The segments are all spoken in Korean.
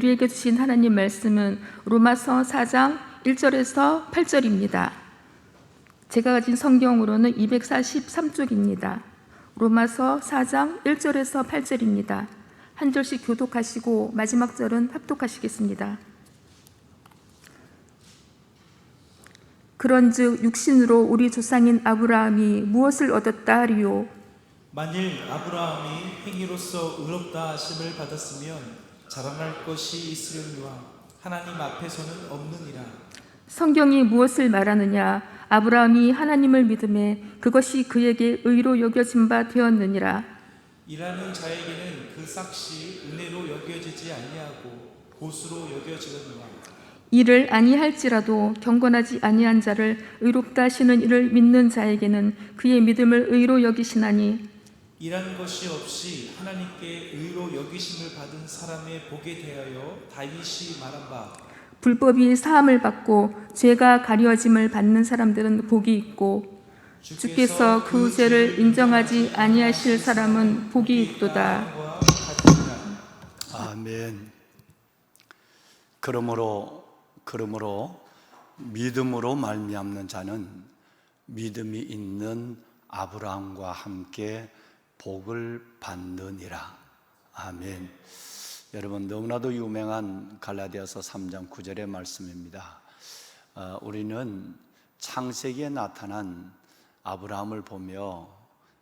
우리에게 주신 하나님 말씀은 로마서 4장 1절에서 8절입니다. 제가 가진 성경으로는 243쪽입니다. 로마서 4장 1절에서 8절입니다. 한 절씩 교독하시고 마지막 절은 합독하시겠습니다. 그런즉 육신으로 우리 조상인 아브라함이 무엇을 얻었다 하리요? 만일 아브라함이 행위로서 의롭다 하심을 받았으면 자랑할 것이 있으려니와 하나님 앞에서는 없느니라. 성경이 무엇을 말하느냐? 아브라함이 하나님을 믿음에 그것이 그에게 의로 여겨진 바 되었느니라. 일하는 자에게는 그 삭시 은혜로 여겨지지 아니하고 보수로 여겨지느니라. 일을 아니할지라도 경건하지 아니한 자를 의롭다 하시는 이를 믿는 자에게는 그의 믿음을 의로 여기시나니, 일한 것이 없이 하나님께 의로 여기심을 받은 사람의 복에 대하여 다윗이 말한 바, 불법이 사함을 받고 죄가 가려짐을 받는 사람들은 복이 있고 주께서 그 죄를 인정하지 아니하실 사람은 복이 있도다. 아멘. 그러므로 믿음으로 말미암는 자는 믿음이 있는 아브라함과 함께 복을 받느니라. 아멘. 여러분, 너무나도 유명한 갈라디아서 3장 9절의 말씀입니다. 우리는 창세기에 나타난 아브라함을 보며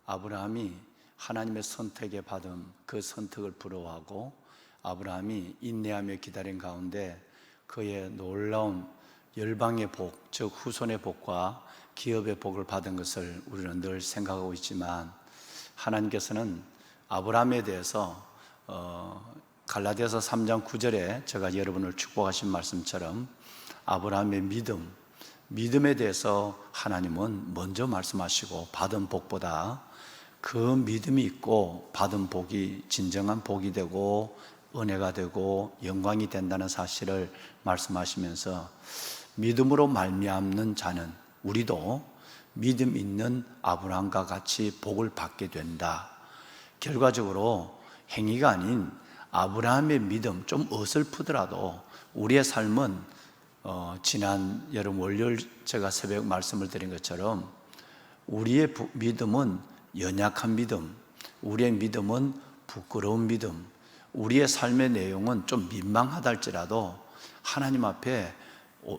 아브라함이 하나님의 선택에 받은 그 선택을 부러워하고 아브라함이 인내하며 기다린 가운데 그의 놀라운 열방의 복, 즉 후손의 복과 기업의 복을 받은 것을 우리는 늘 생각하고 있지만, 하나님께서는 아브라함에 대해서 갈라디아서 3장 9절에 제가 여러분을 축복하신 말씀처럼 아브라함의 믿음에 대해서 하나님은 먼저 말씀하시고, 받은 복보다 그 믿음이 있고 받은 복이 진정한 복이 되고 은혜가 되고 영광이 된다는 사실을 말씀하시면서, 믿음으로 말미암는 자는, 우리도 믿음 있는 아브라함과 같이 복을 받게 된다. 결과적으로 행위가 아닌 아브라함의 믿음, 좀 어설프더라도 우리의 삶은 지난 여름 월요일 제가 새벽 말씀을 드린 것처럼 우리의 믿음은 연약한 믿음, 우리의 믿음은 부끄러운 믿음, 우리의 삶의 내용은 좀 민망하다 할지라도 하나님 앞에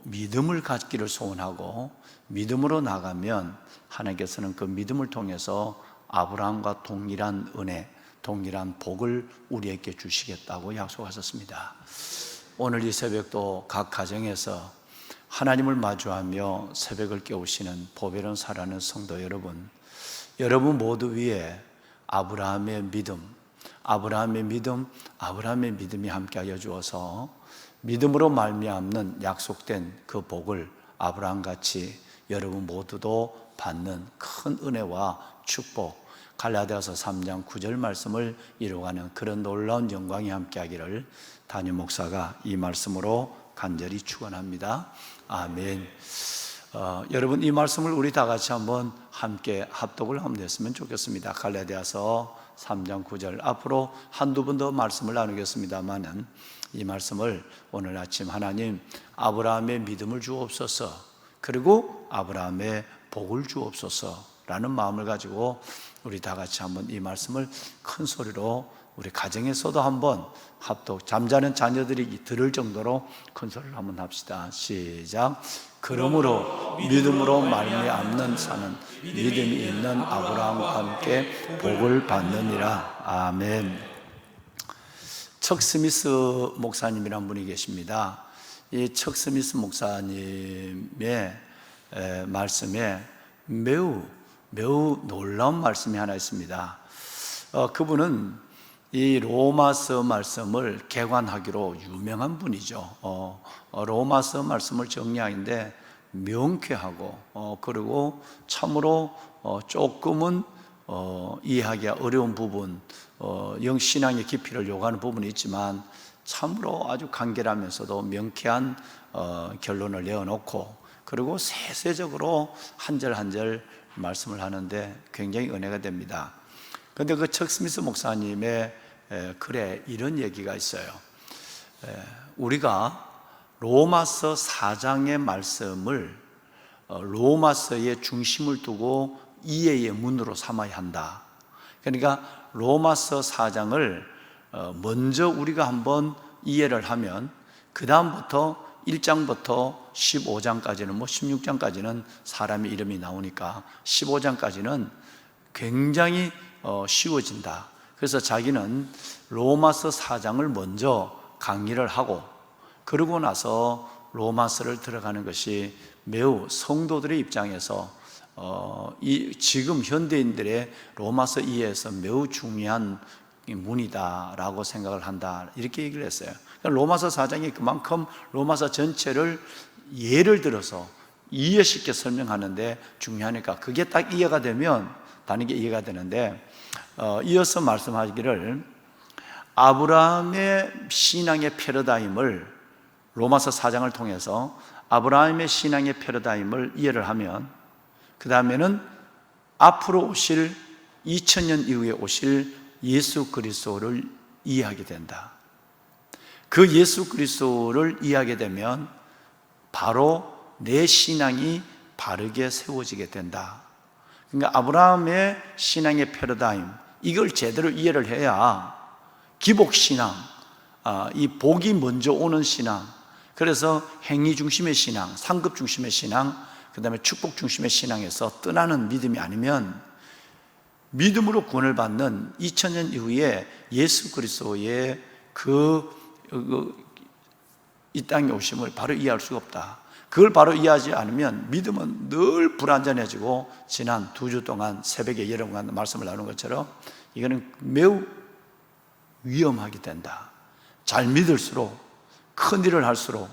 믿음을 갖기를 소원하고 믿음으로 나가면 하나님께서는 그 믿음을 통해서 아브라함과 동일한 은혜, 동일한 복을 우리에게 주시겠다고 약속하셨습니다. 오늘 이 새벽도 각 가정에서 하나님을 마주하며 새벽을 깨우시는 보배로운 살아가는 성도 여러분, 여러분 모두 위에 아브라함의 믿음이 함께하여 주어서 믿음으로 말미암는 약속된 그 복을 아브라함같이 여러분 모두도 받는 큰 은혜와 축복, 갈라디아서 3장 9절 말씀을 이루어가는 그런 놀라운 영광이 함께하기를 담임 목사가 이 말씀으로 간절히 축원합니다. 아멘. 여러분, 이 말씀을 우리 다 같이 한번 함께 합독을 하면 됐으면 좋겠습니다. 갈라디아서 3장 9절, 앞으로 한두 번 더 말씀을 나누겠습니다만은 이 말씀을 오늘 아침 하나님 아브라함의 믿음을 주옵소서, 그리고 아브라함의 복을 주옵소서 라는 마음을 가지고 우리 다 같이 한번 이 말씀을 큰 소리로 우리 가정에서도 한번 합독, 잠자는 자녀들이 들을 정도로 큰 소리를 한번 합시다. 시작. 그러므로 믿음으로 말미암는 자는 믿음이 있는 아브라함과 함께 복을 받느니라. 아멘. 척 스미스 목사님이란 분이 계십니다. 이 척 스미스 목사님의 말씀에 매우 놀라운 말씀이 하나 있습니다. 그분은 이 로마서 말씀을 개관하기로 유명한 분이죠. 로마서 말씀을 정리하는데 명쾌하고 그리고 참으로 조금은 이해하기가 어려운 부분, 신앙의 깊이를 요구하는 부분이 있지만 참으로 아주 간결하면서도 명쾌한 결론을 내어놓고, 그리고 세세적으로 한 절 한 절 말씀을 하는데 굉장히 은혜가 됩니다. 그런데 그 척 스미스 목사님의 글에 이런 얘기가 있어요. 우리가 로마서 4장의 말씀을 로마서의 중심을 두고 이해의 문으로 삼아야 한다. 그러니까 로마서 4장을 먼저 우리가 한번 이해를 하면 그 다음부터 1장부터 15장까지는 16장까지는 사람의 이름이 나오니까 15장까지는 굉장히 쉬워진다. 그래서 자기는 로마서 4장을 먼저 강의를 하고 그러고 나서 로마서를 들어가는 것이 매우 성도들의 입장에서 지금 현대인들의 로마서 이해에서 매우 중요한 문이다라고 생각을 한다, 이렇게 얘기를 했어요. 그러니까 로마서 4장이 그만큼 로마서 전체를 예를 들어서 이해쉽게 설명하는데 중요하니까 그게 딱 이해가 되면 다른 게 이해가 되는데, 이어서 말씀하기를 아브라함의 신앙의 패러다임을 로마서 4장을 통해서 아브라함의 신앙의 패러다임을 이해를 하면 그 다음에는 앞으로 오실 2000년 이후에 오실 예수 그리스도를 이해하게 된다. 그 예수 그리스도를 이해하게 되면 바로 내 신앙이 바르게 세워지게 된다. 그러니까 아브라함의 신앙의 패러다임, 이걸 제대로 이해를 해야 기복신앙, 이 복이 먼저 오는 신앙, 그래서 행위 중심의 신앙, 상급 중심의 신앙, 그 다음에 축복 중심의 신앙에서 떠나는 믿음이 아니면 믿음으로 구원을 받는 2000년 이후에 예수 그리스도의 이 땅에 오심을 바로 이해할 수가 없다. 그걸 바로 이해하지 않으면 믿음은 늘 불안전해지고, 지난 2주 동안 새벽에 여러분과 말씀을 나눈 것처럼 이거는 매우 위험하게 된다. 잘 믿을수록, 큰 일을 할수록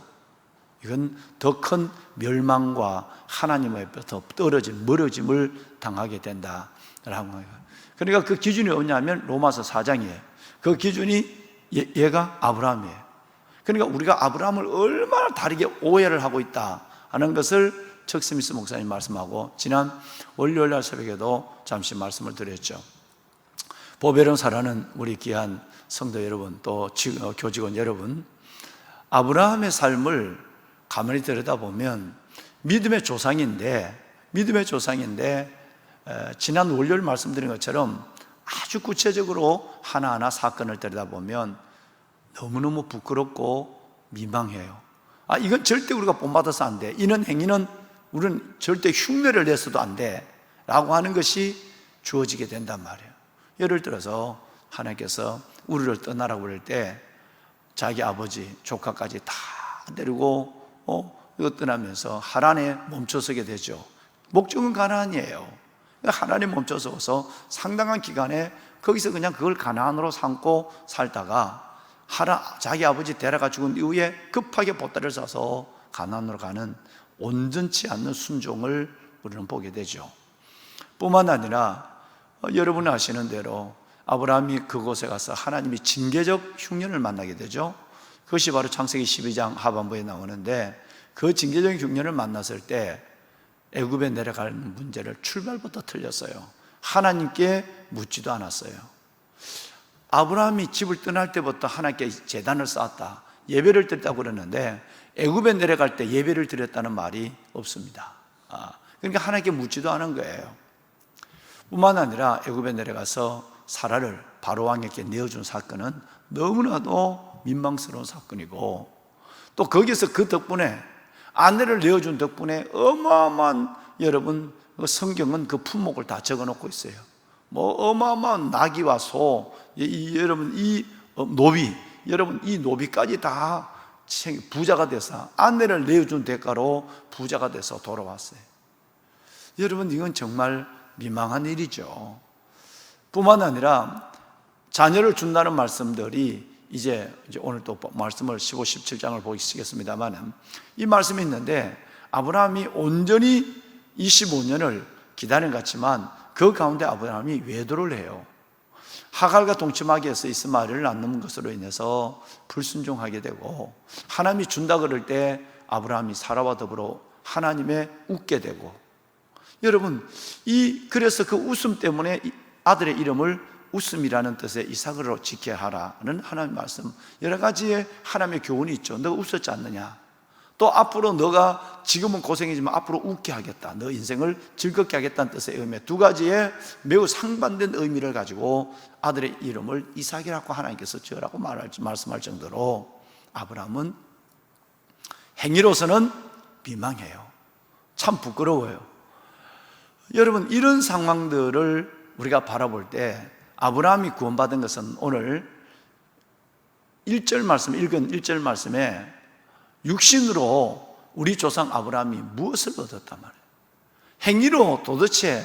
이건 더 큰 멸망과 하나님으로부터 떨어진 멀어짐을 당하게 된다라고 해요. 그러니까 그 기준이 뭐냐면 로마서 4장이에요. 그 기준이 얘가 아브라함이에요. 그러니까 우리가 아브라함을 얼마나 다르게 오해를 하고 있다 하는 것을 척 스미스 목사님 말씀하고, 지난 월요일 날 새벽에도 잠시 말씀을 드렸죠. 보배론 사랑하는 우리 귀한 성도 여러분, 또 교직원 여러분, 아브라함의 삶을 가만히 들여다보면 믿음의 조상인데 지난 월요일 말씀드린 것처럼 아주 구체적으로 하나하나 사건을 들여다보면 너무너무 부끄럽고 민망해요. 이건 절대 우리가 본받아서 안 돼, 이런 행위는 우리는 절대 흉내를 내서도 안 돼 라고 하는 것이 주어지게 된단 말이에요. 예를 들어서 하나님께서 우리를 떠나라고 그럴 때 자기 아버지, 조카까지 다 데리고 이거 떠나면서 하란에 멈춰서게 되죠. 목적은 가나안이에요. 하란에 멈춰서서 상당한 기간에 거기서 그냥 그걸 가나안으로 삼고 살다가 자기 아버지 데려가 죽은 이후에 급하게 보따리를 싸서 가나안으로 가는 온전치 않는 순종을 우리는 보게 되죠. 뿐만 아니라 여러분이 아시는 대로 아브라함이 그곳에 가서 하나님이 징계적 흉년을 만나게 되죠. 그것이 바로 창세기 12장 하반부에 나오는데, 그 징계적 흉년을 만났을 때 애굽에 내려가는 문제를 출발부터 틀렸어요. 하나님께 묻지도 않았어요. 아브라함이 집을 떠날 때부터 하나님께 제단을 쌓았다, 예배를 드렸다고 그러는데 애굽에 내려갈 때 예배를 드렸다는 말이 없습니다. 그러니까 하나님께 묻지도 않은 거예요. 뿐만 아니라 애굽에 내려가서 사라를 바로 왕에게 내어준 사건은 너무나도 민망스러운 사건이고, 또 거기서 그 덕분에, 아내를 내어준 덕분에 어마어마한, 여러분 성경은 그 품목을 다 적어놓고 있어요. 어마어마한 나귀와 소, 여러분 이 노비, 여러분 이 노비까지 다 부자가 돼서, 아내를 내어준 대가로 부자가 돼서 돌아왔어요. 여러분 이건 정말 민망한 일이죠. 뿐만 아니라 자녀를 준다는 말씀들이 이제 오늘 또 말씀을 15, 17장을 보시겠습니다만, 이 말씀이 있는데 아브라함이 온전히 25년을 기다린 것 같지만 그 가운데 아브라함이 외도를 해요. 하갈과 동침하기에서 이스마엘을 낳는 것으로 인해서 불순종하게 되고, 하나님이 준다 그럴 때 아브라함이 사라와 더불어 하나님에 웃게 되고, 여러분 그래서 그 웃음 때문에 아들의 이름을 웃음이라는 뜻의 이삭으로 지켜야 하라는 하나님의 말씀, 여러 가지의 하나님의 교훈이 있죠. 너가 웃었지 않느냐, 또 앞으로 너가 지금은 고생이지만 앞으로 웃게 하겠다, 너 인생을 즐겁게 하겠다는 뜻의 의미, 두 가지의 매우 상반된 의미를 가지고 아들의 이름을 이삭이라고 하나님께서 지으라고 말씀할 정도로 아브라함은 행위로서는 비망해요. 참 부끄러워요. 여러분, 이런 상황들을 우리가 바라볼 때 아브라함이 구원받은 것은 오늘 1절 말씀, 읽은 1절 말씀에 육신으로 우리 조상 아브라함이 무엇을 얻었단 말이에요. 행위로 도대체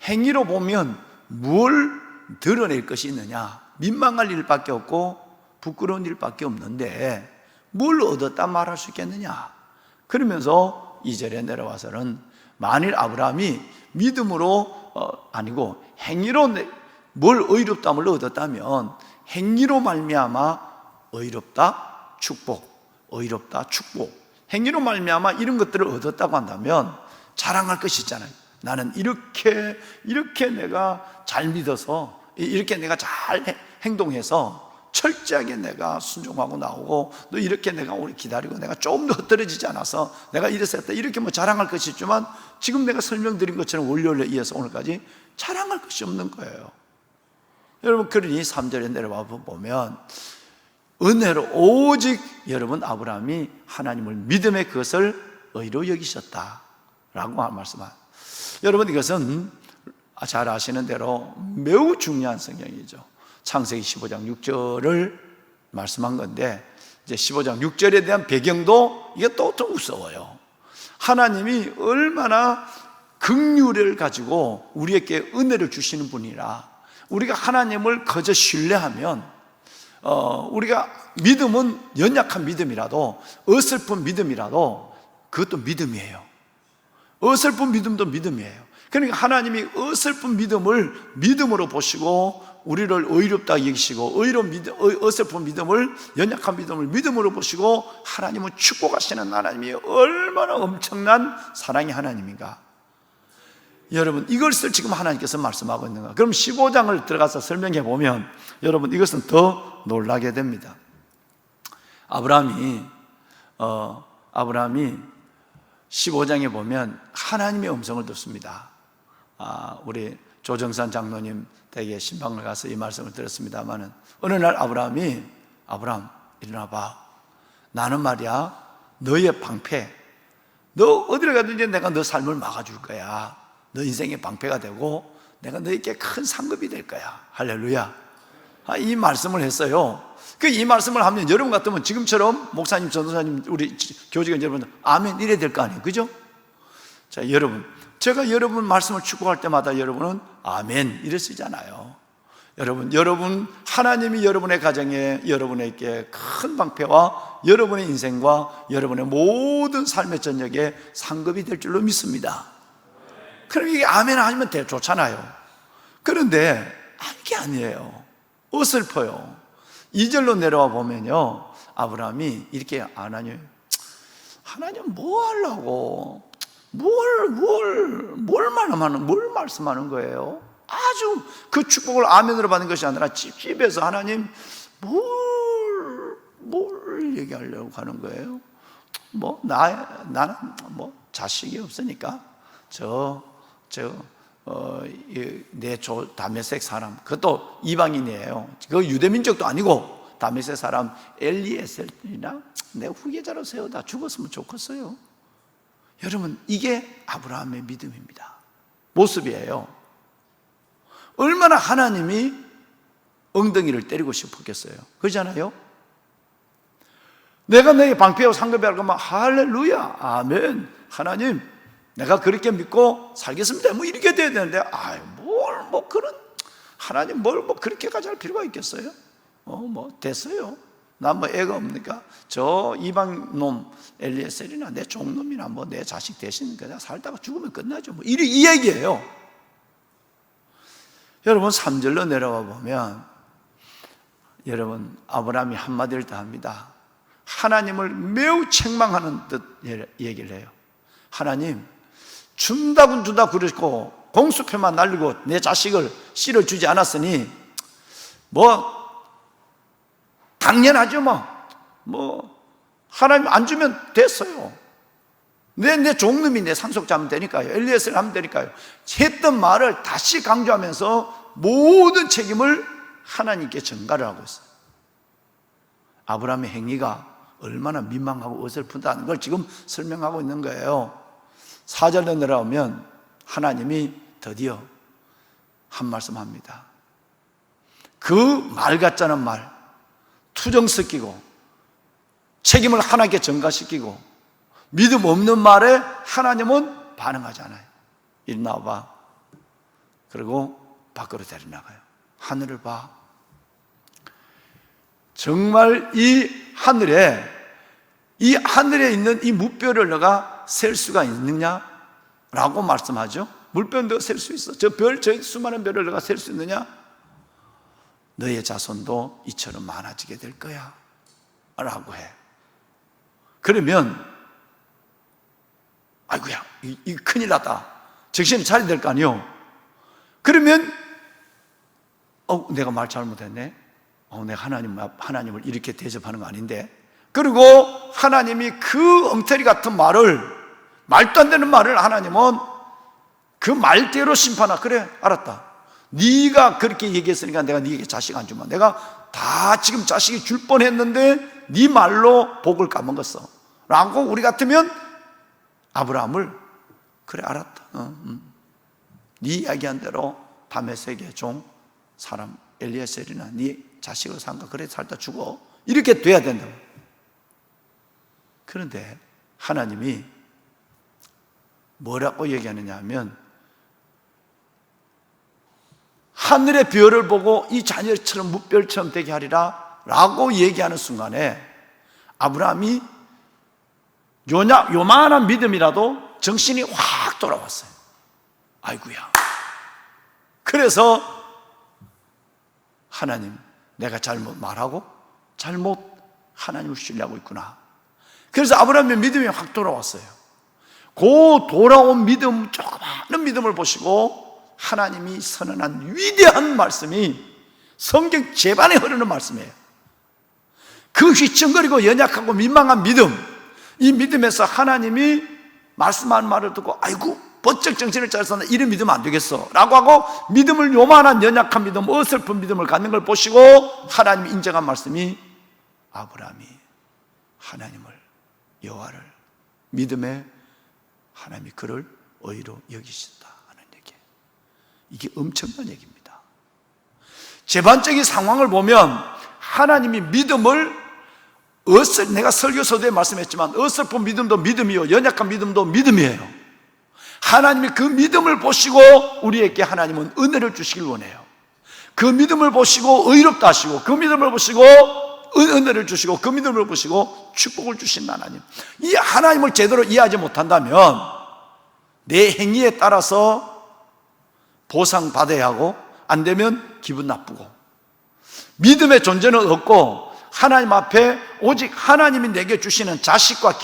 행위로 보면 뭘 드러낼 것이 있느냐? 민망할 일밖에 없고 부끄러운 일밖에 없는데 뭘 얻었다 말할 수 있겠느냐? 그러면서 2절에 내려와서는 만일 아브라함이 믿음으로 아니고 행위로 뭘 의롭다함을 얻었다면 행위로 말미암아 의롭다 축복, 의롭다 축복, 행위로 말미암아 이런 것들을 얻었다고 한다면 자랑할 것이 있잖아요. 나는 이렇게 내가 잘 믿어서, 이렇게 내가 잘 행동해서 철저하게 내가 순종하고 나오고, 또 이렇게 내가 오래 기다리고 내가 조금 더 흩어지지 않아서 내가 이랬었다, 이렇게 자랑할 것이 있지만 지금 내가 설명드린 것처럼 월요일에 이어서 오늘까지 자랑할 것이 없는 거예요. 여러분, 그러니 3절에 내려와 보면 은혜로 오직 여러분 아브라함이 하나님을 믿음의 그것을 의로 여기셨다라고 말씀합니다. 여러분, 이것은 잘 아시는 대로 매우 중요한 성경이죠. 창세기 15장 6절을 말씀한 건데, 이제 15장 6절에 대한 배경도 이게 또 좀 무서워요. 하나님이 얼마나 긍휼을 가지고 우리에게 은혜를 주시는 분이라, 우리가 하나님을 거저 신뢰하면 우리가 믿음은 연약한 믿음이라도, 어설픈 믿음이라도 그것도 믿음이에요. 어설픈 믿음도 믿음이에요. 그러니까 하나님이 어설픈 믿음을 믿음으로 보시고 우리를 의롭다 여기시고, 어설픈 믿음을, 연약한 믿음을 믿음으로 보시고 하나님은 축복하시는 하나님이 얼마나 엄청난 사랑의 하나님인가. 여러분, 이것을 지금 하나님께서 말씀하고 있는가. 그럼 15장을 들어가서 설명해 보면 여러분, 이것은 더 놀라게 됩니다. 아브라함이 15장에 보면 하나님의 음성을 듣습니다. 우리 조정산 장로님 댁에 신방을 가서 이 말씀을 들었습니다마는, 어느 날 아브라함이, 아브라함 일어나봐, 나는 말이야 너의 방패, 너 어디를 가든지 내가 너 삶을 막아줄 거야. 너 인생의 방패가 되고 내가 너에게 큰 상급이 될 거야. 할렐루야. 이 말씀을 했어요. 이 말씀을 하면 여러분 같으면 지금처럼 목사님, 전도사님, 우리 교직원 여러분 아멘 이래야 될 거 아니에요, 그죠? 자, 여러분, 제가 여러분 말씀을 축복할 때마다 여러분은 아멘 이래 쓰잖아요. 여러분 하나님이 여러분의 가정에, 여러분에게 큰 방패와 여러분의 인생과 여러분의 모든 삶의 전역에 상급이 될 줄로 믿습니다. 그럼 이게 아멘 하면 좋잖아요. 그런데 이게 아니에요. 어설퍼요. 2절로 내려와 보면요, 아브라함이 이렇게, 하나님 뭐 하려고, 뭘 말씀하는 거예요? 아주 그 축복을 아멘으로 받는 것이 아니라 집에서 하나님 뭘 얘기하려고 하는 거예요? 나는 자식이 없으니까 내 다메섹 사람, 그것도 이방인이에요. 그 유대민족도 아니고 다메섹 사람 엘리에셀이나 내 후계자로 세우다 죽었으면 좋겠어요. 여러분, 이게 아브라함의 믿음입니다. 모습이에요. 얼마나 하나님이 엉덩이를 때리고 싶었겠어요. 그렇잖아요? 내가 너의 방패와 상급이 할 거면 할렐루야, 아멘, 하나님 내가 그렇게 믿고 살겠습니다, 이렇게 돼야 되는데, 그런 하나님 그렇게까지 할 필요가 있겠어요? 됐어요. 나 애가 없으니까 저 이방놈 엘리에셀이나 내 종놈이나 내 자식 대신 그냥 살다가 죽으면 끝나죠. 이 얘기예요. 여러분, 3절로 내려와 보면 여러분, 아브라함이 한마디를 더 합니다. 하나님을 매우 책망하는 듯 얘기를 해요. 하나님, 준다고 그랬고 공수표만 날리고 내 자식을 실어주지 않았으니 당연하죠. 하나님 안 주면 됐어요. 내 종놈이 내 상속자면 되니까요. 엘리에셀 하면 되니까요. 했던 말을 다시 강조하면서 모든 책임을 하나님께 전가를 하고 있어요. 아브라함의 행위가 얼마나 민망하고 어설프다는 걸 지금 설명하고 있는 거예요. 4절에 내려오면 하나님이 드디어 한 말씀 합니다. 그 말 같자는 말, 투정 섞이고 책임을 하나님께 전가시키고 믿음 없는 말에 하나님은 반응하지 않아요. 이리 나와봐. 그리고 밖으로 데려나가요. 하늘을 봐. 정말 이 하늘에 있는 이 무뼈를 너가 셀 수가 있느냐? 라고 말씀하죠. 물병도 셀 수 있어. 저 수많은 별을 너가 셀 수 있느냐? 너의 자손도 이처럼 많아지게 될 거야 라고 해. 그러면 아이고야, 이 큰일 났다. 정신을 차려야 될 거 아니요. 그러면 내가 말 잘못했네. 내가 하나님을 이렇게 대접하는 거 아닌데. 그리고 하나님이 그 엉터리 같은 말을, 말도 안 되는 말을 하나님은 그 말대로 심판하. 그래, 알았다. 네가 그렇게 얘기했으니까 내가 네게 자식 안 주면 내가 다 지금 자식이 줄 뻔했는데 네 말로 복을 까먹었어 라고 우리 같으면 아브라함을 그래, 알았다. 네 이야기한 대로 다메섹의 종 사람 엘리에셀이나 네 자식을 산다. 그래, 살다 죽어. 이렇게 돼야 된다고. 그런데 하나님이 뭐라고 얘기하느냐 하면 하늘의 별을 보고 이 자녀처럼 무별처럼 되게 하리라 라고 얘기하는 순간에 아브라함이 요만한 믿음이라도 정신이 확 돌아왔어요. 아이고야. 그래서 하나님, 내가 잘못 말하고 잘못 하나님을 신뢰하고 있구나. 그래서 아브라함의 믿음이 확 돌아왔어요. 그 돌아온 믿음, 조그마한 믿음을 보시고 하나님이 선언한 위대한 말씀이 성경 제반에 흐르는 말씀이에요. 그 휘청거리고 연약하고 민망한 믿음, 이 믿음에서 하나님이 말씀한 말을 듣고 아이고 번쩍 정신을 차려서 이런 믿으면 안 되겠어 라고 하고 믿음을, 요만한 연약한 믿음, 어설픈 믿음을 갖는 걸 보시고 하나님이 인정한 말씀이 아브라함이 하나님을, 여호와를 믿음에 하나님이 그를 의로 여기신다 하는 얘기예요. 이게 엄청난 얘기입니다. 제반적인 상황을 보면 하나님이 믿음을 내가 설교서도에 말씀했지만 어설픈 믿음도 믿음이요, 연약한 믿음도 믿음이에요. 하나님이 그 믿음을 보시고 우리에게 하나님은 은혜를 주시길 원해요. 그 믿음을 보시고 의롭다 하시고, 그 믿음을 보시고 은혜를 주시고, 그 믿음을 보시고 축복을 주신 하나님. 이 하나님을 제대로 이해하지 못한다면 내 행위에 따라서 보상받아야 하고, 안 되면 기분 나쁘고, 믿음의 존재는 없고 하나님 앞에 오직 하나님이 내게 주시는 자식과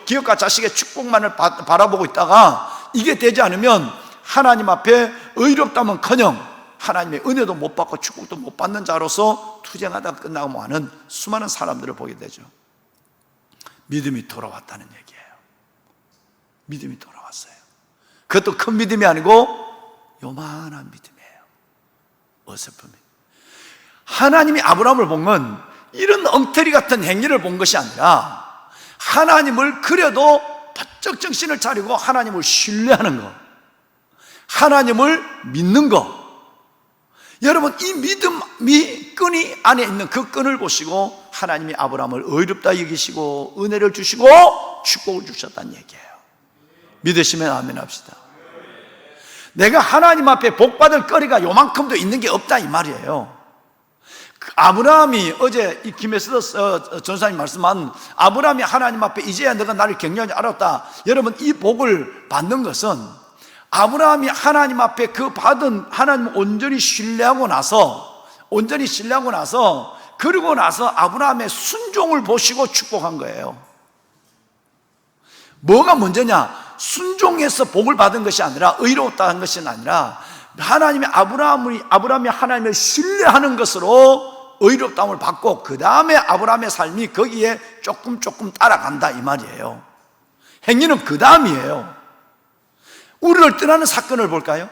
기업과 자식의 축복만을 바라보고 있다가 이게 되지 않으면 하나님 앞에 의롭다면커녕 하나님의 은혜도 못 받고 축복도 못 받는 자로서 투쟁하다가 끝나고 하는 수많은 사람들을 보게 되죠. 믿음이 돌아왔다는 얘기예요. 믿음이 돌아왔어요. 그것도 큰 믿음이 아니고 요만한 믿음이에요. 어설픈 믿음. 하나님이 아브라함을 본 건 이런 엉터리 같은 행위를 본 것이 아니라 하나님을 그래도 바짝 정신을 차리고 하나님을 신뢰하는 것, 하나님을 믿는 것. 여러분, 이 믿음이 끈이 안에 있는 그 끈을 보시고 하나님이 아브라함을 의롭다 여기시고 은혜를 주시고 축복을 주셨다는 얘기예요. 믿으시면 아멘 합시다. 내가 하나님 앞에 복받을 거리가 요만큼도 있는 게 없다 이 말이에요. 아브라함이 어제 이 김에스더 전사님 말씀한 아브라함이 하나님 앞에 이제야 너가 나를 경외하지 알았다. 여러분, 이 복을 받는 것은 아브라함이 하나님 앞에 그 받은 하나님을 온전히 신뢰하고 나서 그러고 나서 아브라함의 순종을 보시고 축복한 거예요. 뭐가 먼저냐? 순종해서 복을 받은 것이 아니라, 의로웠다는 것이 아니라, 하나님이 아브라함이 하나님을 신뢰하는 것으로 의롭다함을 받고, 그 다음에 아브라함의 삶이 거기에 조금 따라간다 이 말이에요. 행위는 그 다음이에요. 우리를 떠나는 사건을 볼까요?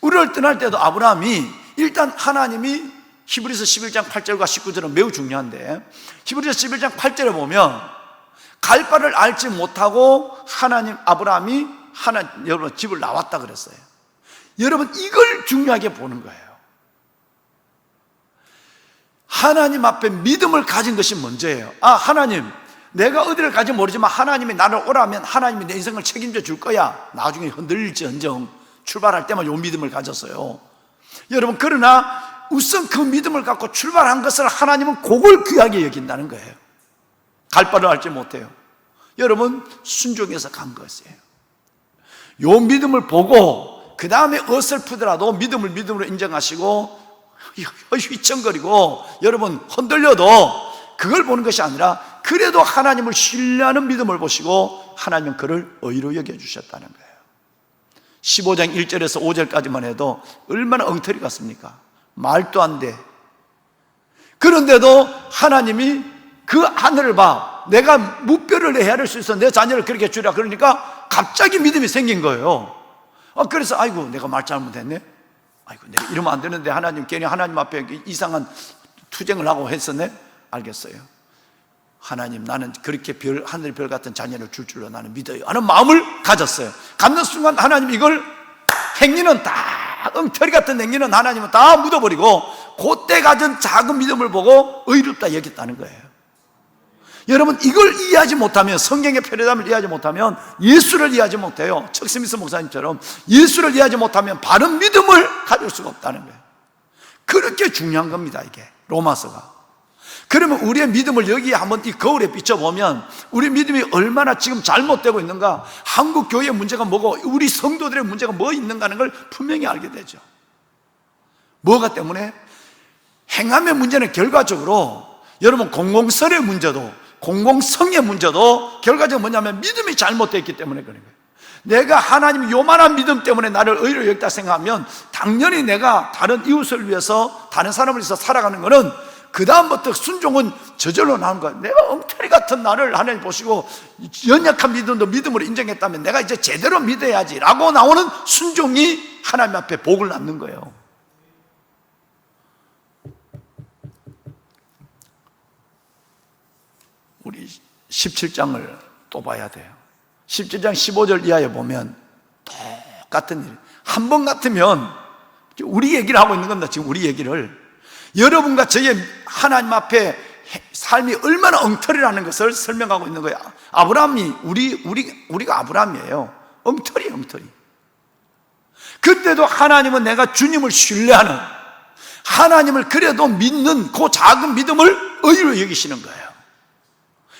우리를 떠날 때도 아브라함이 일단 하나님이, 히브리서 11장 8절과 19절은 매우 중요한데, 히브리서 11장 8절에 보면 갈 바를 알지 못하고 아브라함이 여러분 집을 나왔다 그랬어요. 여러분 이걸 중요하게 보는 거예요. 하나님 앞에 믿음을 가진 것이 먼저예요. 하나님, 내가 어디를 가지 모르지만 하나님이 나를 오라면 하나님이 내 인생을 책임져 줄 거야. 나중에 흔들릴지언정 출발할 때만 요 믿음을 가졌어요. 여러분, 그러나 우선 그 믿음을 갖고 출발한 것을 하나님은 그걸 귀하게 여긴다는 거예요. 갈 바를 알지 못해요. 여러분, 순종해서 간 것이에요. 요 믿음을 보고 그 다음에 어설프더라도 믿음으로 인정하시고 휘청거리고 여러분 흔들려도 그걸 보는 것이 아니라, 그래도 하나님을 신뢰하는 믿음을 보시고 하나님은 그를 의로 여겨주셨다는 거예요. 15장 1절에서 5절까지만 해도 얼마나 엉터리 같습니까? 말도 안 돼. 그런데도 하나님이 그 하늘을 봐, 내가 무뼈를 헤아릴 수 있어, 내 자녀를 그렇게 주라. 그러니까 갑자기 믿음이 생긴 거예요. 그래서 아이고 내가 말 잘못했네, 아이고 내가 이러면 안 되는데, 하나님 괜히 하나님 앞에 이상한 투쟁을 하고 했었네. 알겠어요. 하나님, 나는 그렇게 하늘 별 같은 자녀를 줄 줄로 나는 믿어요 하는 마음을 가졌어요. 갖는 순간 하나님 이걸, 행위는 다, 엉터리 같은 행위는 하나님은 다 묻어버리고 그때 가진 작은 믿음을 보고 의롭다 여겼다는 거예요. 여러분, 이걸 이해하지 못하면, 성경의 편리함을 이해하지 못하면 예수를 이해하지 못해요. 척스미스 목사님처럼 예수를 이해하지 못하면 바른 믿음을 가질 수가 없다는 거예요. 그렇게 중요한 겁니다, 이게 로마서가. 그러면 우리의 믿음을 여기에 한번 이 거울에 비춰보면 우리 믿음이 얼마나 지금 잘못되고 있는가, 한국 교회의 문제가 뭐고 우리 성도들의 문제가 뭐 있는가 하는 걸 분명히 알게 되죠. 뭐가 때문에? 행함의 문제는 결과적으로, 여러분 공공성의 문제도 결과적으로 뭐냐면 믿음이 잘못되어 있기 때문에 그런 거예요. 내가 하나님 요만한 믿음 때문에 나를 의로 여겼다 생각하면 당연히 내가 다른 이웃을 위해서, 다른 사람을 위해서 살아가는 것은 그 다음부터 순종은 저절로 나오는 거야. 내가 엉터리 같은 나를 하나님 보시고 연약한 믿음도 믿음으로 인정했다면 내가 이제 제대로 믿어야지 라고 나오는 순종이 하나님 앞에 복을 낳는 거예요. 우리 17장을 또 봐야 돼요. 17장 15절 이하에 보면 똑같은 일. 한 번 같으면, 우리 얘기를 하고 있는 겁니다. 지금 우리 얘기를. 여러분과 저의 하나님 앞에 삶이 얼마나 엉터리라는 것을 설명하고 있는 거예요. 아브라함이, 우리가 아브라함이에요. 엉터리. 그때도 하나님은 내가 주님을 신뢰하는, 하나님을 그래도 믿는 그 작은 믿음을 의로 여기시는 거예요.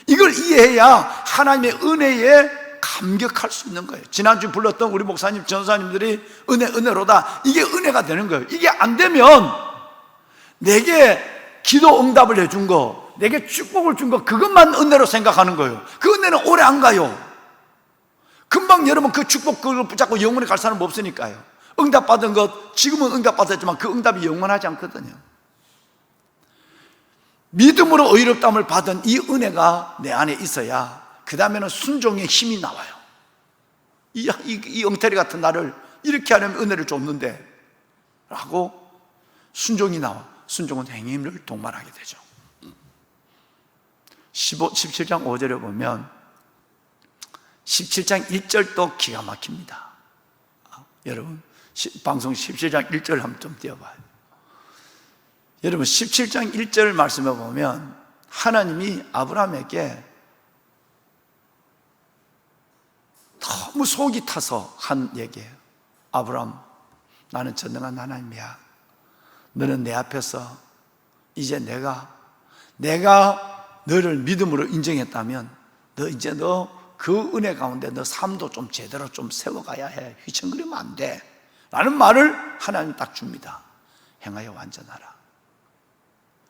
이걸 이해해야 하나님의 은혜에 감격할 수 있는 거예요. 지난주 불렀던 우리 목사님, 전사님들이 은혜로다. 이게 은혜가 되는 거예요. 이게 안 되면 내게 기도 응답을 해준 거, 내게 축복을 준 거, 그것만 은혜로 생각하는 거예요. 그 은혜는 오래 안 가요. 금방 여러분 그 축복 그걸 붙잡고 영원히 갈 사람은 없으니까요. 응답받은 것, 지금은 응답받았지만 그 응답이 영원하지 않거든요. 믿음으로 의롭다함을 받은 이 은혜가 내 안에 있어야 그 다음에는 순종의 힘이 나와요. 이 엉터리 같은 나를 이렇게 하려면 은혜를 줬는데 라고 순종이 나와. 순종은 행위를 동반하게 되죠. 17장 5절에 보면 17장 1절도 기가 막힙니다. 여러분 방송 17장 1절 한번 좀 띄워봐요. 여러분 17장 1절 말씀에 보면 하나님이 아브라함에게 너무 속이 타서 한 얘기예요. 아브라함, 나는 전능한 하나님이야. 너는 내 앞에서 이제 내가 너를 믿음으로 인정했다면 너 그 은혜 가운데 너 삶도 좀 제대로 좀 세워가야 해. 휘청거리면 안 돼 라는 말을 하나님 딱 줍니다. 행하여 완전하라.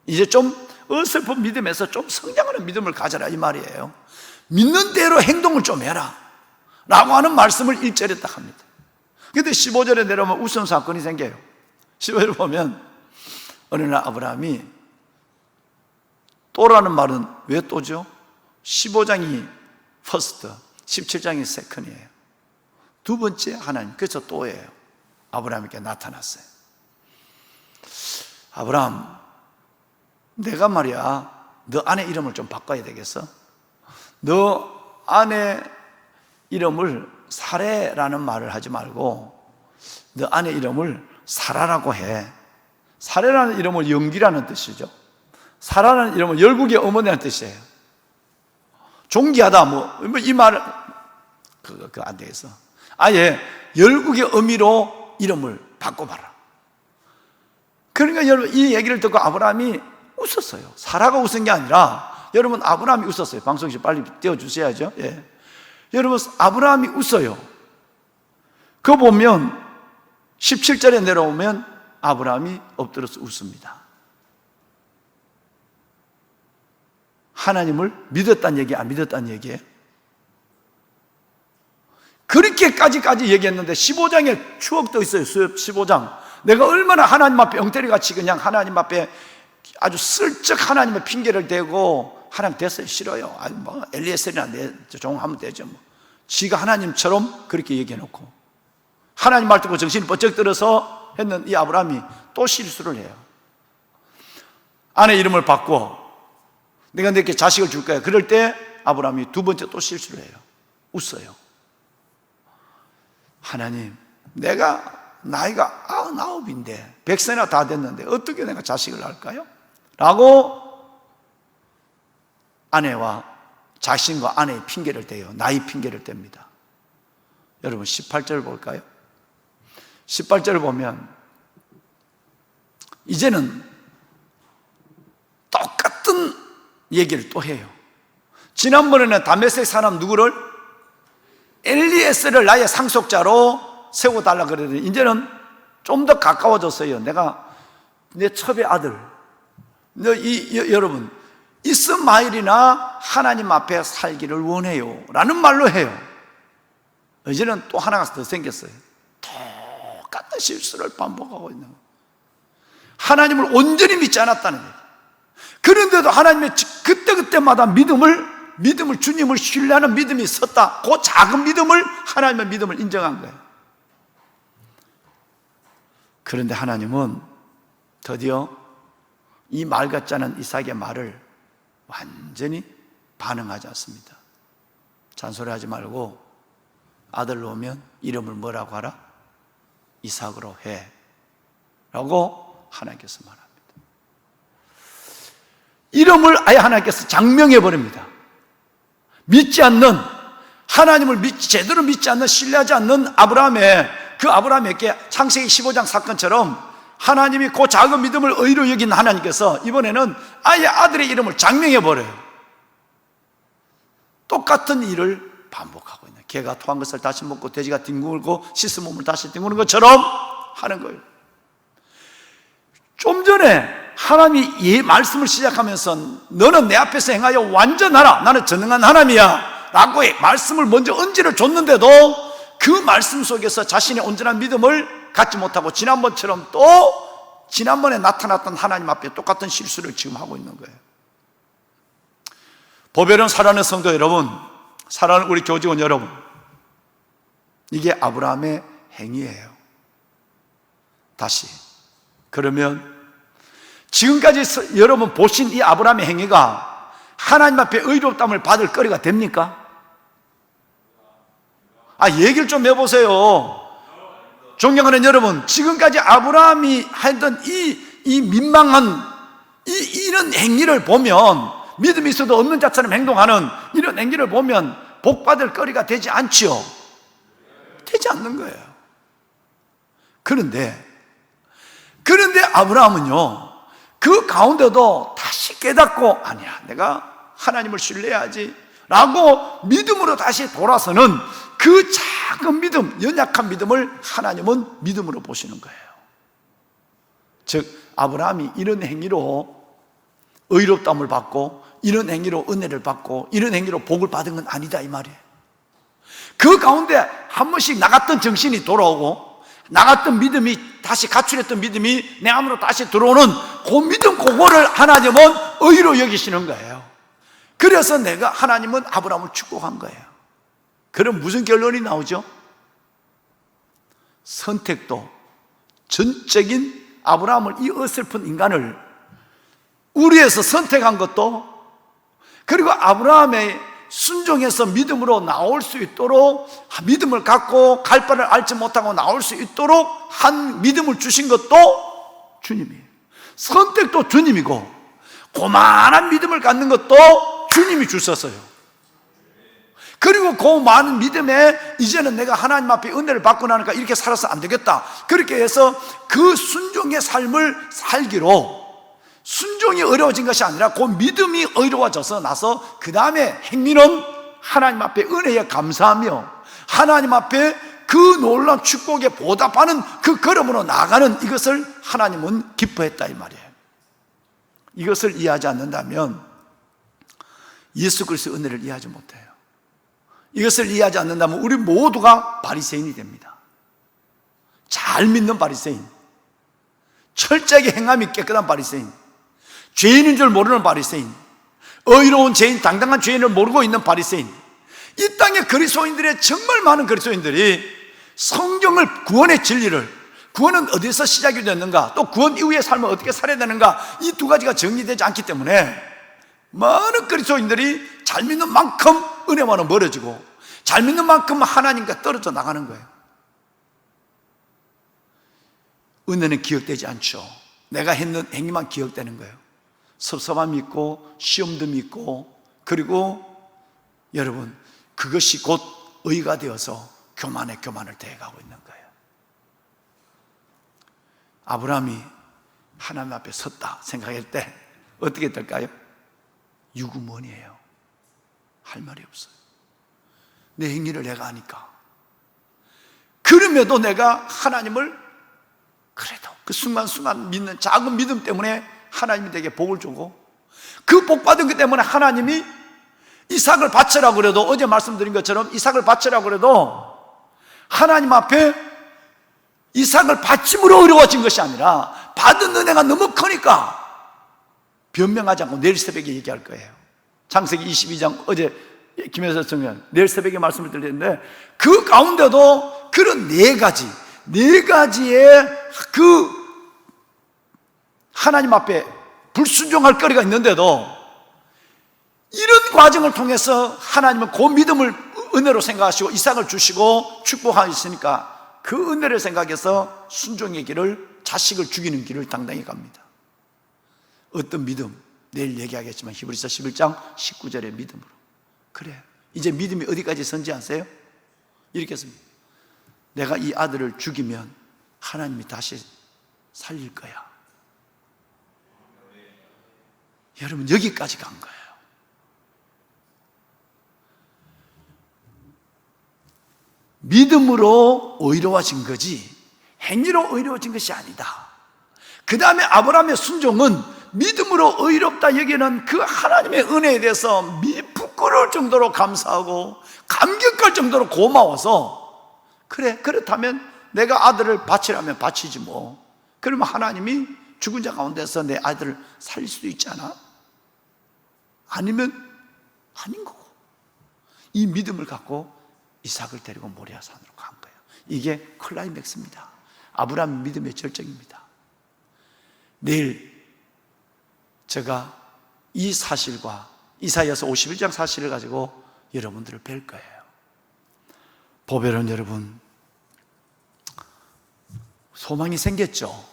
이제 좀 어설픈 믿음에서 좀 성장하는 믿음을 가져라 이 말이에요. 믿는 대로 행동을 좀 해라 라고 하는 말씀을 1절에 딱 합니다. 근데 15절에 내려오면 웃음 사건이 생겨요. 15절을 보면 어느 날 아브라함이, 또라는 말은 왜 또죠? 15장이 퍼스트, 17장이 세컨이에요. 두 번째 하나님, 그래서 또예요. 아브라함에게 나타났어요. 아브라함, 내가 말이야, 너 아내 이름을 좀 바꿔야 되겠어? 너 아내 이름을 사레라는 말을 하지 말고 너 아내 이름을 사라라고 해. 사레라는 이름은 영기라는 뜻이죠. 사라라는 이름은 열국의 어머니라는 뜻이에요. 존귀하다, 이 말은 그거 안 되겠어. 아예 열국의 의미로 이름을 바꿔봐라. 그러니까 여러분, 이 얘기를 듣고 아브라함이 웃었어요. 사라가 웃은 게 아니라, 여러분, 아브라함이 웃었어요. 방송실 빨리 띄워주셔야죠. 예. 여러분, 아브라함이 웃어요. 그거 보면 17절에 내려오면 아브라함이 엎드려서 웃습니다. 하나님을 믿었다는 얘기, 안 믿었다는 얘기예요? 그렇게까지 얘기했는데 15장에 추억도 있어요. 수업 15장. 내가 얼마나 하나님 앞에 엉터리같이 그냥 하나님 앞에 아주 슬쩍 하나님의 핑계를 대고, 하나님 됐어요, 싫어요. 아니 엘리에셀이나 내 종하면 되죠. 지가 하나님처럼 그렇게 얘기해놓고, 하나님 말 듣고 정신이 번쩍 들어서 했는 이 아브라함이 또 실수를 해요. 아내 이름을 바꿔, 내가 너에게 자식을 줄 거야. 그럴 때 아브라함이 두 번째 또 실수를 해요. 웃어요. 하나님, 내가 나이가 99인데 100세나 다 됐는데 어떻게 내가 자식을 낳을까요? 라고 아내와 자신과 아내의 핑계를 대요. 나이 핑계를 댑니다. 여러분 18절 볼까요? 18절을 보면 이제는 똑같은 얘기를 또 해요. 지난번에는 다메섹 사람 누구를? 엘리에셀을 나의 상속자로 세워달라 그랬더니 이제는 좀 더 가까워졌어요. 내가 내 첩의 아들, 여러분 이스마엘이나 하나님 앞에 살기를 원해요 라는 말로 해요. 이제는 또 하나가 더 생겼어요. 똑같은 실수를 반복하고 있는 거예요. 하나님을 온전히 믿지 않았다는 얘기예요. 그런데도 하나님의 그때그때마다 믿음을 주님을 신뢰하는 믿음이 섰다. 그 작은 믿음을, 하나님의 믿음을 인정한 거예요. 그런데 하나님은 드디어 이 말 같지 않은 이삭의 말을 완전히 반응하지 않습니다. 잔소리하지 말고 아들 놓으면 이름을 뭐라고 하라? 이삭으로 해 라고 하나님께서 말합니다. 이름을 아예 하나님께서 장명해버립니다. 믿지 않는, 하나님을 제대로 믿지 않는, 신뢰하지 않는 아브라함에게 창세기 15장 사건처럼 하나님이 그 작은 믿음을 의로 여긴 하나님께서 이번에는 아예 아들의 이름을 장명해버려요. 똑같은 일을 반복하고 있는, 개가 토한 것을 다시 먹고 돼지가 뒹굴고 씻은 몸을 다시 뒹구는 것처럼 하는 거예요. 좀 전에 하나님이 이 말씀을 시작하면서 너는 내 앞에서 행하여 완전하라, 나는 전능한 하나님이야 라고 말씀을 먼저 언지를 줬는데도 그 말씀 속에서 자신의 온전한 믿음을 갖지 못하고 지난번처럼 또 지난번에 나타났던 하나님 앞에 똑같은 실수를 지금 하고 있는 거예요. 보배로운 사랑하는 성도 여러분, 사랑하는 우리 교직원 여러분, 이게 아브라함의 행위예요. 다시, 그러면 지금까지 여러분 보신 이 아브라함의 행위가 하나님 앞에 의롭다함을 받을 거리가 됩니까? 얘기를 좀 해보세요. 존경하는 여러분, 지금까지 아브라함이 했던 이 민망한 이런 행위를 보면, 믿음이 있어도 없는 자처럼 행동하는 이런 행위를 보면 복받을 거리가 되지 않지요. 되지 않는 거예요. 그런데 아브라함은요, 그 가운데도 다시 깨닫고, 아니야, 내가 하나님을 신뢰해야지 라고 믿음으로 다시 돌아서는 그 작은 믿음, 연약한 믿음을 하나님은 믿음으로 보시는 거예요. 즉 아브라함이 이런 행위로 의롭다함을 받고, 이런 행위로 은혜를 받고, 이런 행위로 복을 받은 건 아니다 이 말이에요. 그 가운데 한 번씩 나갔던 정신이 돌아오고 나갔던 믿음이 다시 가출했던 믿음이 내 안으로 다시 들어오는 그 믿음, 그거를 하나님은 의로 여기시는 거예요. 그래서 내가 하나님은 아브라함을 축복한 거예요. 그럼 무슨 결론이 나오죠? 선택도 전적인 아브라함을, 이 어설픈 인간을 우리에서 선택한 것도, 그리고 아브라함의 순종해서 믿음으로 나올 수 있도록, 믿음을 갖고 갈 바를 알지 못하고 나올 수 있도록 한 믿음을 주신 것도 주님이에요. 선택도 주님이고 고만한 믿음을 갖는 것도 주님이 주셨어요. 그리고 그 많은 믿음에 이제는 내가 하나님 앞에 은혜를 받고 나니까 이렇게 살아서 안 되겠다, 그렇게 해서 그 순종의 삶을 살기로, 순종이 어려워진 것이 아니라 그 믿음이 의로워져서 나서 그 다음에 행위는 하나님 앞에 은혜에 감사하며 하나님 앞에 그 놀라운 축복에 보답하는 그 걸음으로 나아가는, 이것을 하나님은 기뻐했다 이 말이에요. 이것을 이해하지 않는다면 예수 그리스도의 은혜를 이해하지 못해요. 이것을 이해하지 않는다면 우리 모두가 바리새인이 됩니다. 잘 믿는 바리새인, 철저하게 행함이 깨끗한 바리새인, 죄인인 줄 모르는 바리새인, 의로운 죄인, 당당한 죄인을 모르고 있는 바리새인. 이 땅의 그리스도인들의 정말 많은 그리스도인들이 성경을, 구원의 진리를, 구원은 어디서 시작이 됐는가, 또 구원 이후의 삶을 어떻게 살아야 되는가, 이 두 가지가 정리되지 않기 때문에 많은 그리스도인들이 잘 믿는 만큼 은혜와는 멀어지고 잘 믿는 만큼 하나님과 떨어져 나가는 거예요. 은혜는 기억되지 않죠. 내가 했는 행위만 기억되는 거예요. 섭섭함이 있고 시험도 있고, 그리고 여러분 그것이 곧 의가 되어서 교만에 교만을 더해가고 있는 거예요. 아브라함이 하나님 앞에 섰다 생각할 때 어떻게 될까요? 유구무원이에요. 할 말이 없어요. 내 행위를 내가 하니까. 그럼에도 내가 하나님을 그래도 그 순간순간 믿는 작은 믿음 때문에 하나님이 내게 복을 주고, 그 복 받은 것 때문에 하나님이 이삭을 바치라고 그래도, 어제 말씀드린 것처럼 이삭을 바치라고 그래도 하나님 앞에 이삭을 바침으로 어려워진 것이 아니라 받은 은혜가 너무 크니까 변명하지 않고 내일 새벽에 얘기할 거예요. 창세기 22장, 어제 김혜서 청년 내일 새벽에 말씀을 드렸는데, 그 가운데도 그런 네 가지의 그 하나님 앞에 불순종할 거리가 있는데도 이런 과정을 통해서 하나님은 그 믿음을 은혜로 생각하시고 이삭을 주시고 축복하시니까 그 은혜를 생각해서 순종의 길을, 자식을 죽이는 길을 당당히 갑니다. 어떤 믿음? 내일 얘기하겠지만 히브리서 11장 19절의 믿음으로. 그래, 이제 믿음이 어디까지 선지 아세요? 이렇게 했습니다. 내가 이 아들을 죽이면 하나님이 다시 살릴 거야. 여러분, 여기까지 간 거예요. 믿음으로 의로워진 거지 행위로 의로워진 것이 아니다. 그 다음에 아브라함의 순종은 믿음으로 의롭다 여기는 그 하나님의 은혜에 대해서 부끄러울 정도로 감사하고 감격할 정도로 고마워서, 그래, 그렇다면 내가 아들을 바치라면 바치지 뭐. 그러면 하나님이 죽은 자 가운데서 내 아들을 살릴 수도 있잖아. 아니면 아닌 거고, 이 믿음을 갖고 이삭을 데리고 모리아 산으로 간 거예요. 이게 클라이맥스입니다. 아브라함 믿음의 절정입니다. 내일 제가 이 사실과 이사야서 51장 사실을 가지고 여러분들을 뵐 거예요. 보배론 여러분, 소망이 생겼죠?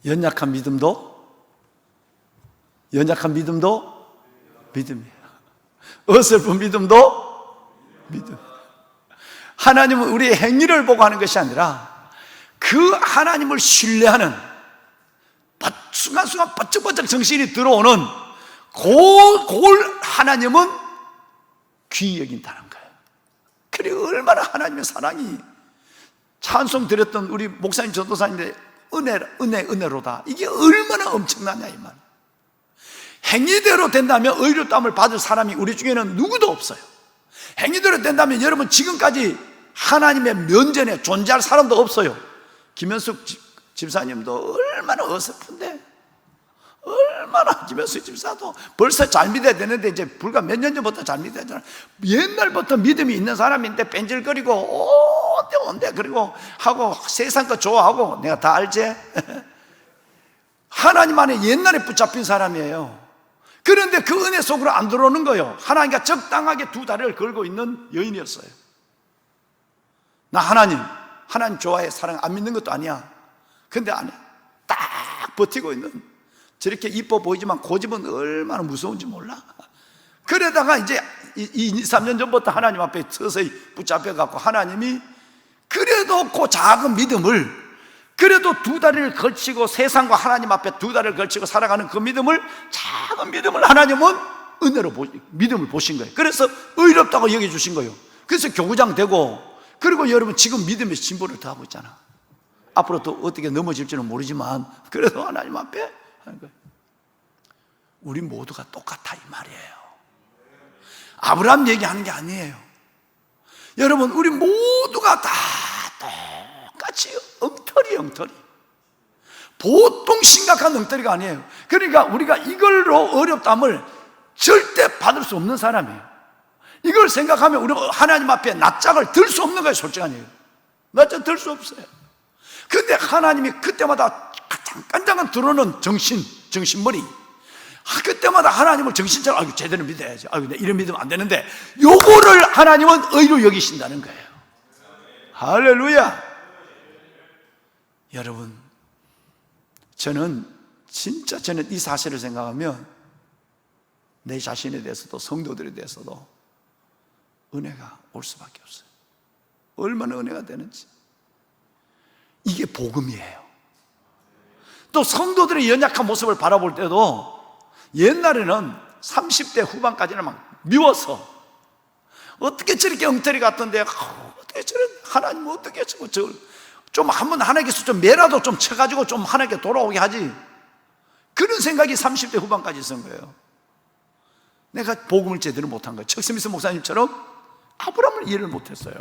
연약한 믿음도 믿음이에요. 어설픈 믿음도 믿음. 하나님은 우리의 행위를 보고 하는 것이 아니라 그 하나님을 신뢰하는, 순간순간 번쩍번쩍 정신이 들어오는 그걸 하나님은 귀히 여긴다는 거예요. 그리고 얼마나 하나님의 사랑이, 찬송 드렸던 우리 목사님 전도사님인데 은혜로다, 이게 얼마나 엄청나냐 이 말. 행위대로 된다면 의롭다함을 받을 사람이 우리 중에는 누구도 없어요. 행위대로 된다면 여러분 지금까지 하나님의 면전에 존재할 사람도 없어요. 김현숙 집사님도 얼마나 어설픈데, 얼마나 김현숙 집사도 벌써 잘 믿어야 되는데 이제 불과 몇 년 전부터 잘 믿어야. 옛날부터 믿음이 있는 사람인데 뺀질거리고 온데 그리고 하고 세상 거 좋아하고 내가 다 알지? 하나님 안에 옛날에 붙잡힌 사람이에요. 그런데 그 은혜 속으로 안 들어오는 거예요. 하나님과 적당하게 두 다리를 걸고 있는 여인이었어요. 나 하나님 좋아해, 사랑 안 믿는 것도 아니야. 근데 안에 딱 버티고 있는, 저렇게 이뻐 보이지만 고집은 얼마나 무서운지 몰라. 그러다가 이제 2, 3년 전부터 하나님 앞에 서서히 붙잡혀갖고 하나님이 그래도 그 작은 믿음을, 그래도 두 다리를 걸치고 세상과 하나님 앞에 두 다리를 걸치고 살아가는 그 믿음을, 작은 믿음을 하나님은 은혜로 믿음을 보신 거예요. 그래서 의롭다고 여겨주신 거예요. 그래서 교구장 되고, 그리고 여러분 지금 믿음의 진보를 더 하고 있잖아. 앞으로 또 어떻게 넘어질지는 모르지만 그래도 하나님 앞에 하는 거예요. 우리 모두가 똑같아 이 말이에요. 아브라함 얘기하는 게 아니에요. 여러분 우리 모두가 다 똑같이 엉터리 보통 심각한 엉터리가 아니에요. 그러니까 우리가 이걸로 어렵담을 절대 받을 수 없는 사람이에요. 이걸 생각하면 우리가 하나님 앞에 낯짝을 들 수 없는 거예요. 솔직하게요. 낯짝 들 수 없어요. 근데 하나님이 그때마다 간장간 들어오는 정신머리, 그때마다 하나님을 정신처럼 제대로 믿어야지, 이런 믿으면 안 되는데, 요거를 하나님은 의로 여기신다는 거예요. 할렐루야. 여러분, 저는 이 사실을 생각하면 내 자신에 대해서도 성도들에 대해서도 은혜가 올 수밖에 없어요. 얼마나 은혜가 되는지. 이게 복음이에요. 또 성도들의 연약한 모습을 바라볼 때도 옛날에는 30대 후반까지는 막 미워서, 어떻게 저렇게 엉터리 같은데, 어떻게 저런, 하나님 어떻게 좀 한번 하나님께서 좀 매라도 좀 쳐가지고 좀 하나님께 돌아오게 하지, 그런 생각이 30대 후반까지 있었던 거예요. 내가 복음을 제대로 못한 거예요. 척스미스 목사님처럼 아브라함을 이해를 못했어요.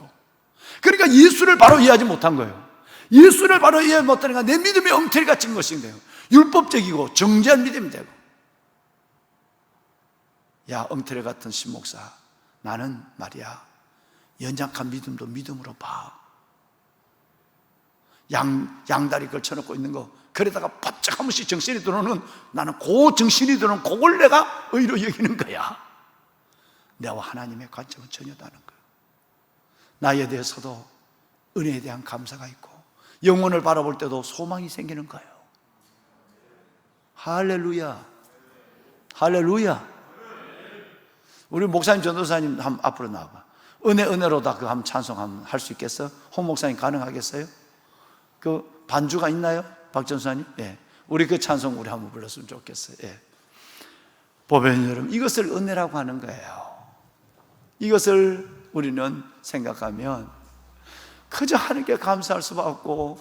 그러니까 예수를 바로 이해하지 못한 거예요. 예수를 바로 이해 못하니까 내 믿음이 엉터리 같은 것인 거예요. 율법적이고 정죄한 믿음이 되고. 야, 엉터리 같은 신목사, 나는 말이야 연약한 믿음도 믿음으로 봐. 양다리 걸쳐놓고 있는 거, 그러다가 바짝 한 번씩 정신이 들어오는, 나는 그 정신이 들어오는 그걸 내가 의로 여기는 거야. 내와 하나님의 관점은 전혀 다른 거야. 나에 대해서도 은혜에 대한 감사가 있고 영혼을 바라볼 때도 소망이 생기는 거예요. 할렐루야. 할렐루야. 우리 목사님, 전도사님 한번 앞으로 나와봐. 은혜로다 그 한번 찬송 한번 할 수 있겠어? 홍 목사님 가능하겠어요? 그 반주가 있나요? 박 전사님? 예. 우리 그 찬송 우리 한번 불렀으면 좋겠어요. 예. 보면 여러분, 이것을 은혜라고 하는 거예요. 이것을 우리는 생각하면 그저 하나님께 감사할 수밖에 없고,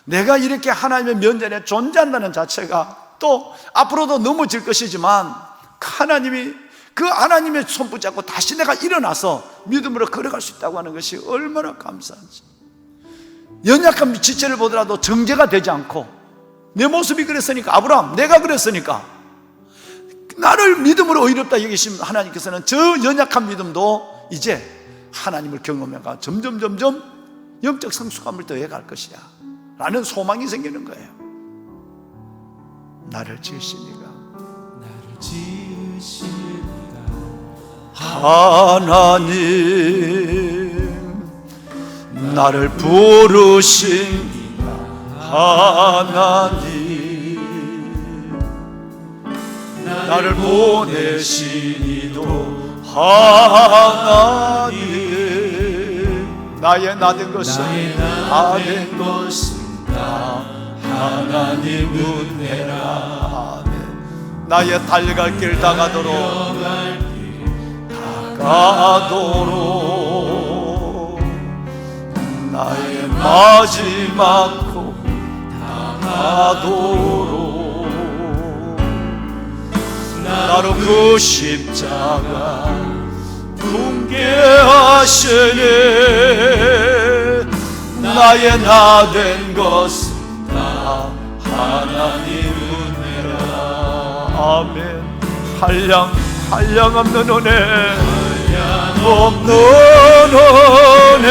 내가 이렇게 하나님의 면전에 존재한다는 자체가, 또 앞으로도 넘어질 것이지만 하나님이 그 하나님의 손 붙잡고 다시 내가 일어나서 믿음으로 걸어갈 수 있다고 하는 것이 얼마나 감사한지. 연약한 지체를 보더라도 정죄가 되지 않고, 내 모습이 그랬으니까, 아브라함 내가 그랬으니까 나를 믿음으로 의롭다 여기신 하나님께서는 저 연약한 믿음도 이제 하나님을 경험해가 점점 영적 성숙함을 더해갈 것이야 라는 소망이 생기는 거예요. 나를 지으시니가 하나님, 나를 부르신 하나님, 나를 보내신 이도 하나님, 나의 나된 것은 다 하나님 은혜라. 나의 달려갈 길 다가도록 나의 마지막 코 다가도록 나로 그 십자가 붕괴하시네. 나의 나 된 것은 다 하나님 은혜라. 아멘. 한량 없는 은혜, 없는 은혜,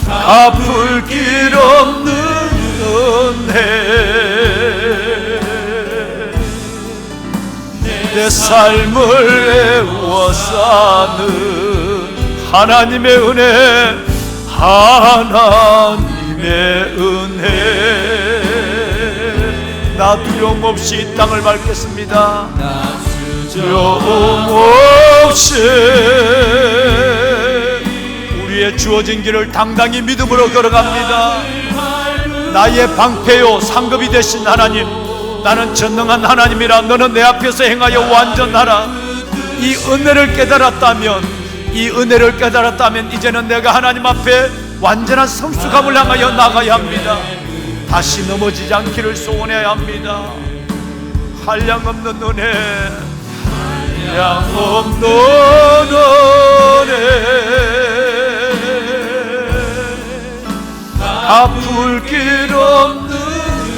갚을 길 없는 은혜, 내 삶을 애워 사는 하나님의 은혜, 하나님의 은혜. 나 두려움 없이 이 땅을 밟겠습니다. 두려움 없이 우리의 주어진 길을 당당히 믿음으로 걸어갑니다. 나의 방패요 상급이 되신 하나님, 나는 전능한 하나님이라 너는 내 앞에서 행하여 완전하라. 이 은혜를 깨달았다면 이제는 내가 하나님 앞에 완전한 성숙함을 향하여 나가야 합니다. 다시 넘어지지 않기를 소원해야 합니다. 한량 없는 은혜, 한량 없는 은혜, 갚을 길 없는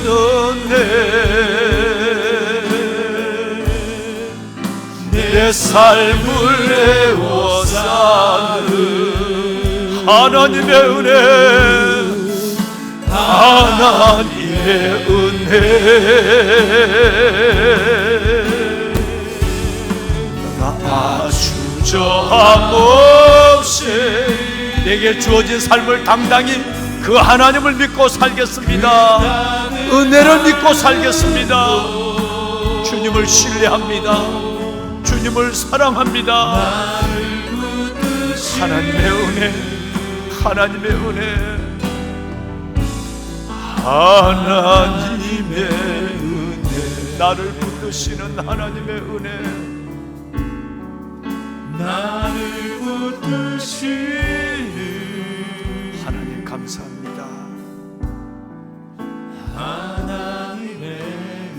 은혜, 내 삶을 애워 사는 하나님의 은혜, 하나님의 은혜. 아주 저함 없이 내게 주어진 삶을 당당히 그 하나님을 믿고 살겠습니다. 은혜를 믿고 살겠습니다. 주님을 신뢰합니다. 주님을 사랑합니다. 하나님의 은혜, 하나님의 은혜, 하나님의 은혜, 나를 붙드시는 하나님의 은혜, 나를 붙드시는 하나님 감사합니다. 하나님의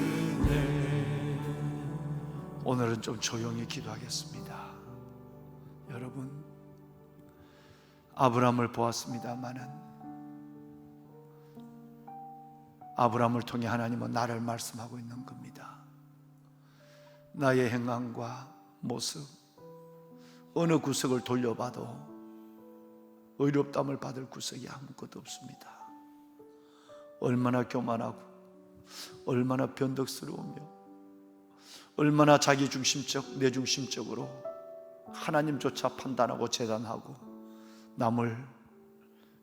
은혜. 오늘은 좀 조용히 기도하겠습니다. 여러분, 아브라함을 보았습니다마는 아브라함을 통해 하나님은 나를 말씀하고 있는 겁니다. 나의 행함과 모습, 어느 구석을 돌려봐도 의롭다함을 받을 구석이 아무것도 없습니다. 얼마나 교만하고 얼마나 변덕스러우며 얼마나 자기중심적, 내중심적으로 하나님조차 판단하고 재단하고 남을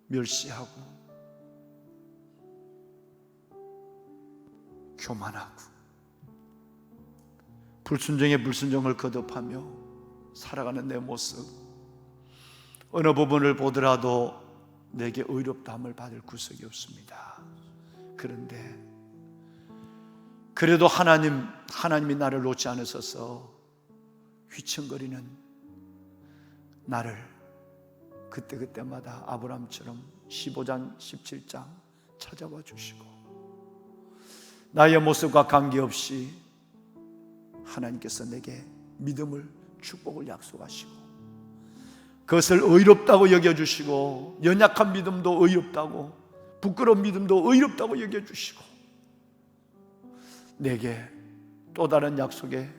멸시하고 교만하고 불순종에 불순종을 거듭하며 살아가는 내 모습, 어느 부분을 보더라도 내게 의롭다함을 받을 구석이 없습니다. 그런데 그래도 하나님이 나를 놓지 않으셔서 휘청거리는 나를 그때마다 아브라함처럼 15장 17장 찾아와 주시고 나의 모습과 관계없이 하나님께서 내게 믿음을, 축복을 약속하시고 그것을 의롭다고 여겨주시고 연약한 믿음도 의롭다고, 부끄러운 믿음도 의롭다고 여겨주시고 내게 또 다른 약속에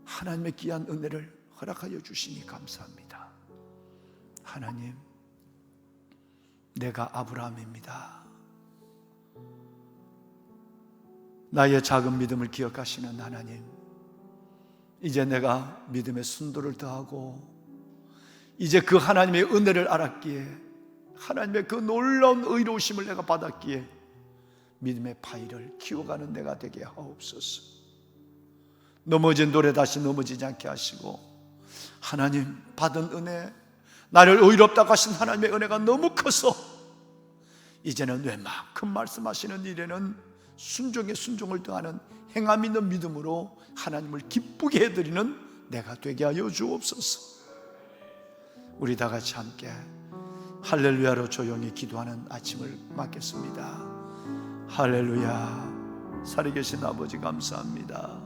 하나님의 귀한 은혜를 허락하여 주시니 감사합니다. 하나님, 내가 아브라함입니다. 나의 작은 믿음을 기억하시는 하나님, 이제 내가 믿음의 순도를 더하고 이제 그 하나님의 은혜를 알았기에, 하나님의 그 놀라운 의로우심을 내가 받았기에 믿음의 파이를 키워가는 내가 되게 하옵소서. 넘어진 돌에 다시 넘어지지 않게 하시고, 하나님 받은 은혜, 나를 의롭다고 하신 하나님의 은혜가 너무 커서 이제는 웬만큼 말씀하시는 일에는 순종에 순종을 더하는 행함 있는 믿음으로 하나님을 기쁘게 해드리는 내가 되게 하여 주옵소서. 우리 다 같이 함께 할렐루야로 조용히 기도하는 아침을 맞겠습니다. 할렐루야, 살아계신 아버지 감사합니다.